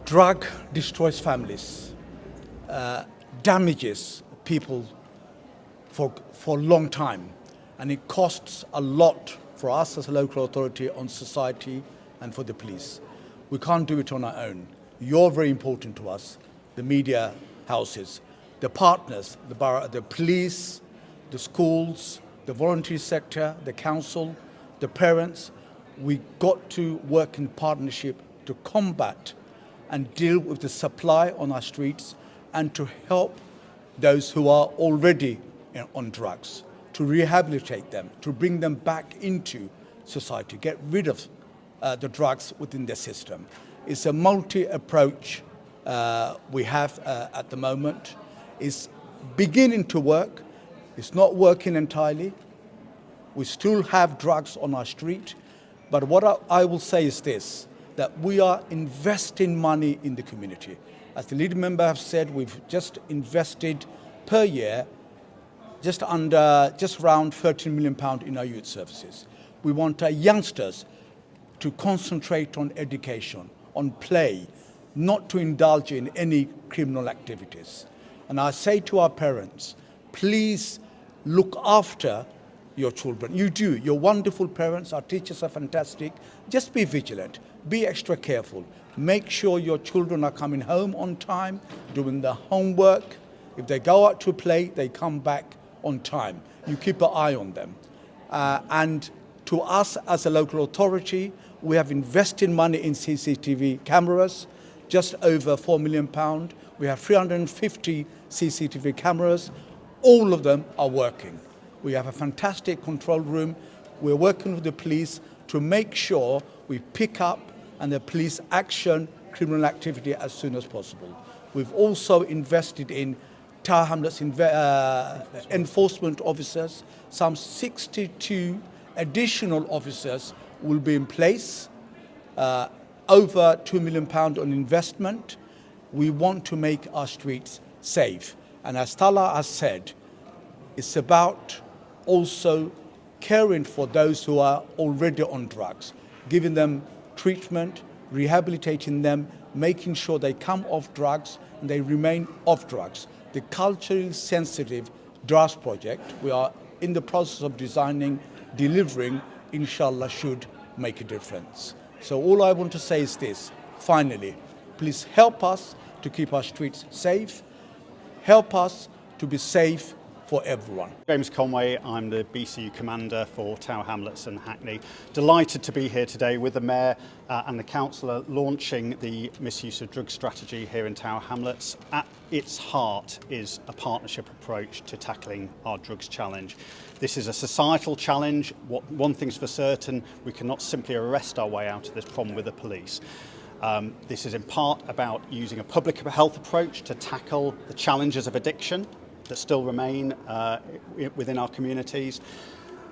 Drug destroys families, damages people for a long time, and it costs a lot for us as a local authority, on society, and for the police. We can't do it on our own. You're very important to us, the media houses, the partners, the borough, the police, the schools, the voluntary sector, the council, the parents. We got to work in partnership to combat and deal with the supply on our streets, and to help those who are already on drugs, to rehabilitate them, to bring them back into society, get rid of the drugs within the system. It's a multi-approach we have at the moment. It's beginning to work. It's not working entirely. We still have drugs on our street. But what I will say is this, that we are investing money in the community. As the lead member have said, we've just invested per year just around £13 million in our youth services. We want our youngsters to concentrate on education, on play, not to indulge in any criminal activities. And I say to our parents, please look after your children. You do. You're wonderful parents. Our teachers are fantastic. Just be vigilant. Be extra careful. Make sure your children are coming home on time, doing their homework. If they go out to play, they come back on time. You keep an eye on them. And to us as a local authority, we have invested money in CCTV cameras, just over £4 million. We have 350 CCTV cameras. All of them are working. We have a fantastic control room. We're working with the police to make sure we pick up and the police action criminal activity as soon as possible. We've also invested in Tower Hamlets enforcement officers. Some 62 additional officers will be in place, over £2 million on investment. We want to make our streets safe. And as Tala has said, it's about also caring for those who are already on drugs, giving them treatment, rehabilitating them, making sure they come off drugs and they remain off drugs. The culturally sensitive drugs project we are in the process of designing, delivering, inshallah, should make a difference. So all I want to say is this, finally, please help us to keep our streets safe, help us to be safe for everyone. James Conway, I'm the BCU Commander for Tower Hamlets and Hackney. Delighted to be here today with the Mayor and the Councillor launching the misuse of drugs strategy here in Tower Hamlets. At its heart is a partnership approach to tackling our drugs challenge. This is a societal challenge. One thing's for certain, we cannot simply arrest our way out of this problem with the police. This is in part about using a public health approach to tackle the challenges of addiction that still remain within our communities.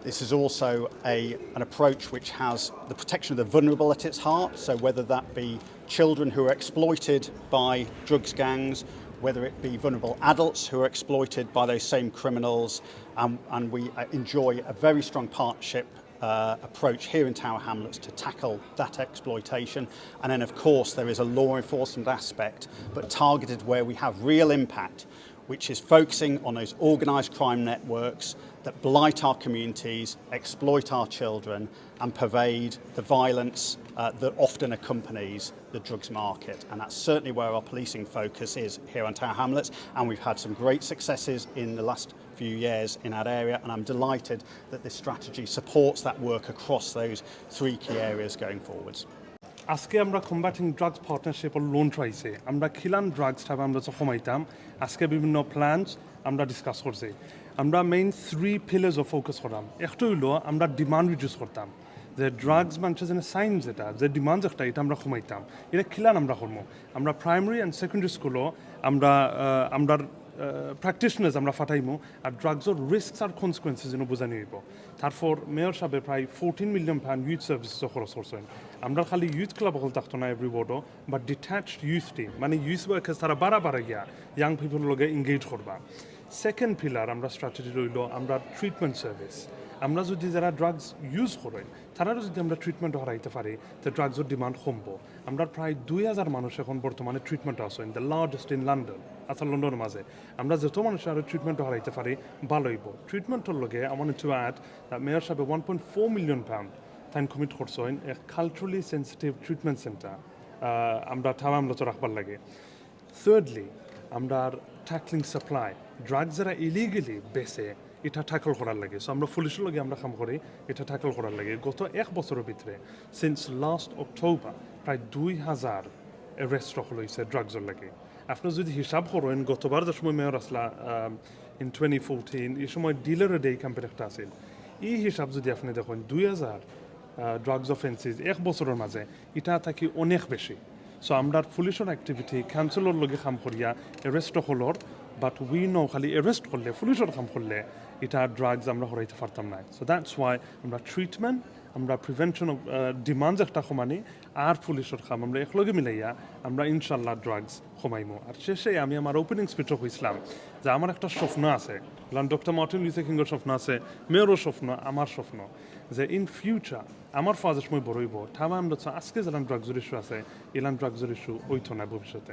This is also an approach which has the protection of the vulnerable at its heart, so whether that be children who are exploited by drugs gangs, whether it be vulnerable adults who are exploited by those same criminals, and we enjoy a very strong partnership approach here in Tower Hamlets to tackle that exploitation. And then of course there is a law enforcement aspect, but targeted where we have real impact, which is focusing on those organised crime networks that blight our communities, exploit our children and pervade the violence that often accompanies the drugs market. And that's certainly where our policing focus is here on Tower Hamlets, and we've had some great successes in the last few years in that area, and I'm delighted that this strategy supports that work across those three key areas going forwards. আজকে আমরা combating drugs partnership loan ট্রাইছে আমরা খিলান ড্রাগসটা আমরা যখন কমাইতাম আজকে বিভিন্ন plans আমরা discuss করছি আমরা মেইন 3 পিলার্স অফ ফোকাস করতাম একটা হইলো আমরা ডিমান্ড রিডিউস করতাম যে ড্রাগস মানুষের যে সাইন যেটা যে ডিমান্ড একটা এটা আমরা কমাইতাম এটা খিলান আমরা করবো আমরা প্রাইমারি অ্যান্ড সেকেন্ডারি স্কুলও আমরা practitioners আমরা ফাটাইমু আর ড্রাগসর রিস্কস আর কনসিকুয়েন্সেস যেন বোঝানি হইব তারপর মেয়র সাহেব প্রায় £14 মিলিয়ন ইউথ সার্ভিসেস খরচ করছেন আমরা খালি ইউথ ক্লাব হল থাকতো না এভরি বোর্ডও বাট ডিট্যাচড ইউথ টিম মানে ইউথ ওয়ার্কার্স তারা বারা গিয়া ইয়াং পিপল লগে এঙ্গেজ করবা সেকেন্ড পিলার আমরা স্ট্র্যাটেজি রইল আমরা ট্রিটমেন্ট সার্ভিস আমরা যদি যারা ড্রাগস ইউজ করে তারাও যদি আমরা ট্রিটমেন্ট হারাইতে পারি তো ড্রাগসের ডিমান্ড কমবো আমরা প্রায় 2000 মানুষ এখন বর্তমানে ট্রিটমেন্ট আছে in the largest in London আচ্ছা লন্ডনের মাঝে আমরা যত মানুষ আরও ট্রিটমেন্ট হারাইতে পারি ভালো হইব ট্রিটমেন্টের লগে আমার টু অ্যাড মেয়র সাহেব 1.4 মিলিয়ন পাউন্ড তাই কমিট করছেন এক কালচারালি সেন্সিটিভ ট্রিটমেন্ট সেন্টার আমরা ঠাওয়া আমরা তো রাখবার লাগে থার্ডলি আমরা ট্যাকলিং সাপ্লাই ড্রাগস যারা ইলিগেলি বেসে এটা ট্যাকল করার লাগে সো আমরা পুলিশের লগে আমরা কাম করি এটা ট্যাকল করার লাগে গত এক বছরের ভিতরে সিন্স লাস্ট অক্টোবর প্রায় 2000 অ্যারেস্ট রাখা হয়েছে ড্রাগসের লাগে আপনি যদি হিসাব করেন গতবার যে সময় মেয়র আসলা ইন 2014 এই সময় ডিলারের ডে ক্যাম্পেন একটা আছিল এই হিসাব যদি আপনি দেখেন 2000 ড্রাগস অফেন্সিস এক বছরের মাঝে এটা থাকি অনেক বেশি সো আমরা পুলিশের অ্যাক্টিভিটি ক্যান্সেলর লগে কাম করিয়া অ্যারেস্ট হলর বাট উই নো খালি অ্যারেস্ট করলে পুলিশের কাম করলে এটা ড্রাগস আমরা হরাইতে পারতাম না সো দ্যাটস ওয়াই আমরা ট্রিটমেন্ট আমরা প্রিভেনশন অফ ডিমান্ড একটা কমানি আর পুলিশের কাম আমরা একলগে মিলাইয়া আমরা ইনশাল্লাহ ড্রাগস কমাইমো আর শেষে আমি আমার ওপেনিং স্পিচও হয়েছিলাম যে আমার একটা স্বপ্ন আছে ডক্টর মার্টিন লুথার কিংয়ের স্বপ্ন আছে মেয়রও স্বপ্ন আমার স্বপ্ন যে ইন ফিউচার আমার ফাজের সময় বড় হইব ঠামা আমরা আজকে যেলাম ড্রাগসের ইস্যু আছে এলাম ড্রাগসের ইস্যু হইতো না ভবিষ্যতে